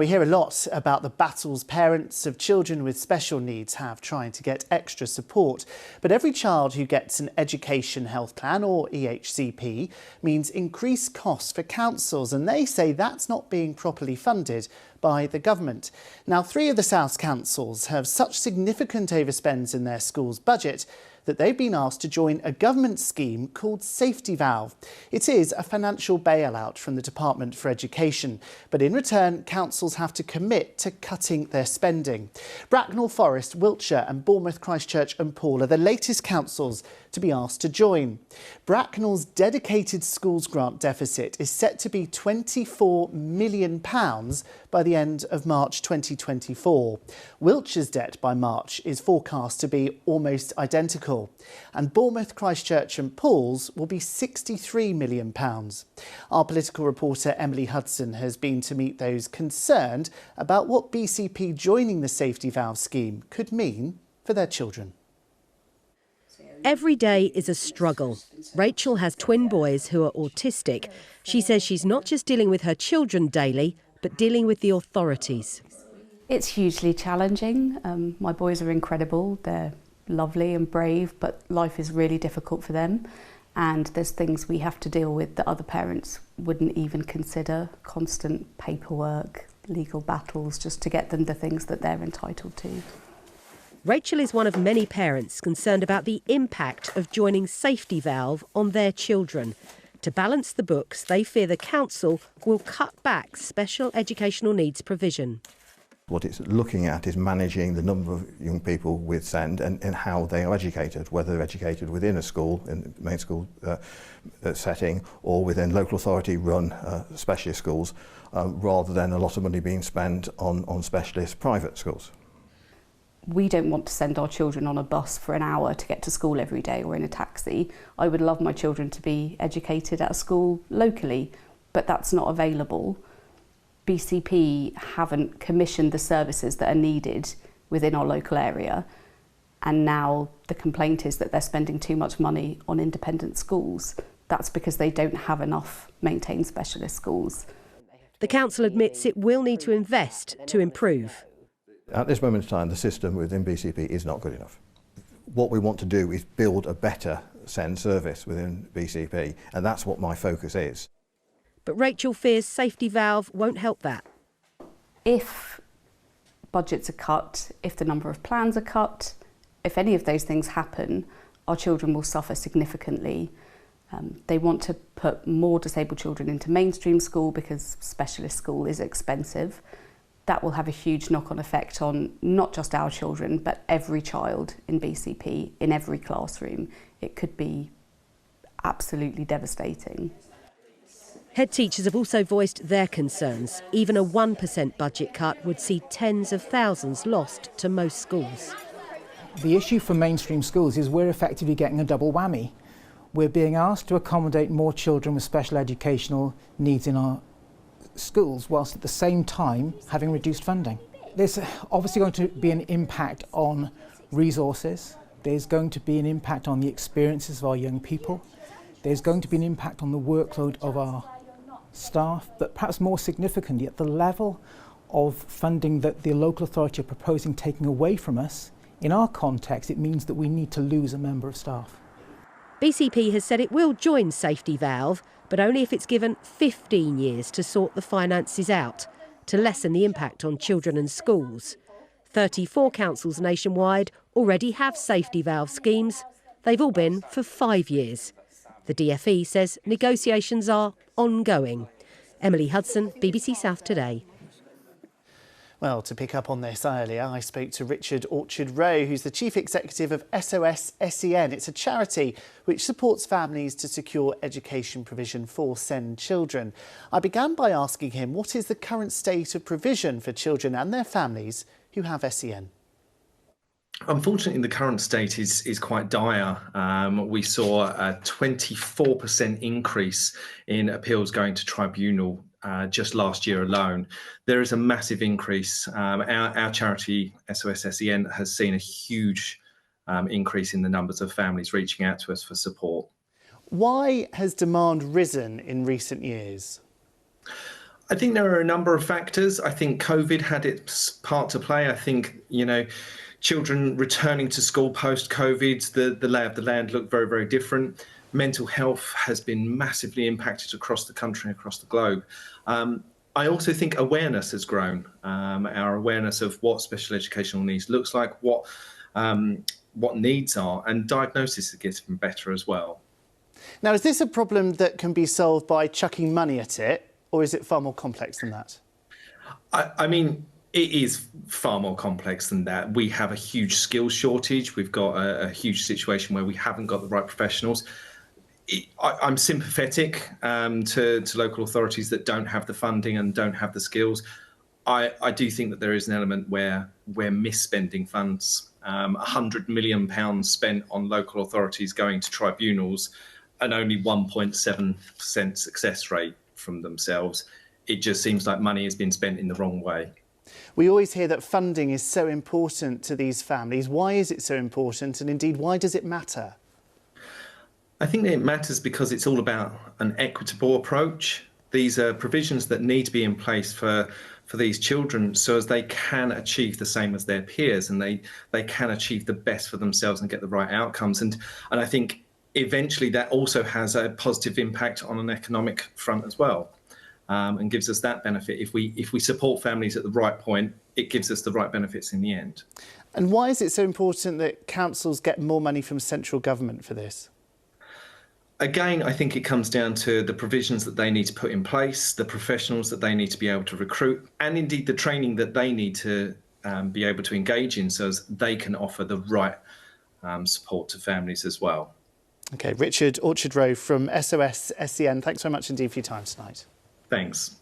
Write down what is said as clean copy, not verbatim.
We hear a lot about the battles parents of children with special needs have trying to get extra support. But every child who gets an education health plan, or EHCP, means increased costs for councils, and they say that's not being properly funded by the government. Now, 3 of the South's councils have such significant overspends in their schools' budget that they've been asked to join a government scheme called Safety Valve. It is a financial bailout from the Department for Education, but in return, councils have to commit to cutting their spending. Bracknell Forest, Wiltshire and Bournemouth, Christchurch and Poole are the latest councils to be asked to join. Bracknell's dedicated schools grant deficit is set to be £24 million by the end of March 2024. Wiltshire's debt by March is forecast to be almost identical, and Bournemouth, Christchurch and Poole's will be £63 million. Our political reporter Emily Hudson has been to meet those concerned about what BCP joining the Safety Valve scheme could mean for their children. Every day is a struggle. Rachel has twin boys who are autistic. She says she's not just dealing with her children daily, but dealing with the authorities. It's hugely challenging. My boys are incredible. They're lovely and brave, but life is really difficult for them. And there's things we have to deal with that other parents wouldn't even consider. Constant paperwork, legal battles, just to get them the things that they're entitled to. Rachel is one of many parents concerned about the impact of joining Safety Valve on their children. To balance the books, they fear the council will cut back special educational needs provision. What it's looking at is managing the number of young people with SEND and how they are educated, whether they're educated within a school, in main school setting, or within local authority run specialist schools, rather than a lot of money being spent on specialist private schools. We don't want to send our children on a bus for an hour to get to school every day or in a taxi. I would love my children to be educated at a school locally, but that's not available. BCP haven't commissioned the services that are needed within our local area, and now the complaint is that they're spending too much money on independent schools. That's because they don't have enough maintained specialist schools. The council admits it will need to invest to improve. At this moment in time, the system within BCP is not good enough. What we want to do is build a better SEND service within BCP, and that's what my focus is. But Rachel fears Safety Valve won't help that. If budgets are cut, if the number of plans are cut, if any of those things happen, our children will suffer significantly. They want to put more disabled children into mainstream school because specialist school is expensive. That will have a huge knock-on effect on not just our children, but every child in BCP, in every classroom. It could be absolutely devastating. Head teachers have also voiced their concerns. Even a 1% budget cut would see tens of thousands lost to most schools. The issue for mainstream schools is we're effectively getting a double whammy. We're being asked to accommodate more children with special educational needs in our schools, whilst at the same time having reduced funding. There's obviously going to be an impact on resources. There's going to be an impact on the experiences of our young people. There's going to be an impact on the workload of our staff, but perhaps more significantly, at the level of funding that the local authority are proposing taking away from us, in our context, it means that we need to lose a member of staff. BCP has said it will join Safety Valve, but only if it's given 15 years to sort the finances out, to lessen the impact on children and schools. 34 councils nationwide already have Safety Valve schemes. They've all been for 5 years. The DfE says negotiations are ongoing. Emily Hudson, BBC South Today. Well, to pick up on this earlier, I spoke to Richard Orchard-Rowe, who's the Chief Executive of SOS SEN. It's a charity which supports families to secure education provision for SEND children. I began by asking him what is the current state of provision for children and their families who have SEN. Unfortunately, the current state is quite dire. We saw a 24% increase in appeals going to tribunal just last year alone. There is a massive increase. Our charity, SOS SEN, has seen a huge increase in the numbers of families reaching out to us for support. Why has demand risen in recent years? I think there are a number of factors. I think COVID had its part to play. I think, children returning to school post-COVID, the lay of the land looked very, very different. Mental health has been massively impacted across the country and across the globe. I also think awareness has grown. Our awareness of what special educational needs looks like, what needs are, and diagnosis is getting better as well. Now, is this a problem that can be solved by chucking money at it, or is it far more complex than that? I mean, it is far more complex than that. We have a huge skills shortage. We've got a huge situation where we haven't got the right professionals. I'm sympathetic to local authorities that don't have the funding and don't have the skills. I do think that there is an element where we're misspending funds. £100 million spent on local authorities going to tribunals and only 1.7% success rate from themselves. It just seems like money has been spent in the wrong way. We always hear that funding is so important to these families. Why is it so important, and indeed, why does it matter? I think it matters because it's all about an equitable approach. These are provisions that need to be in place for these children so as they can achieve the same as their peers, and they can achieve the best for themselves and get the right outcomes. And I think eventually that also has a positive impact on an economic front as well, and gives us that benefit. If we support families at the right point, it gives us the right benefits in the end. And why is it so important that councils get more money from central government for this? Again, I think it comes down to the provisions that they need to put in place, the professionals that they need to be able to recruit, and indeed the training that they need to be able to engage in so as they can offer the right support to families as well. OK, Richard Orchard Rowe from SOS SEN, thanks very much indeed for your time tonight. Thanks.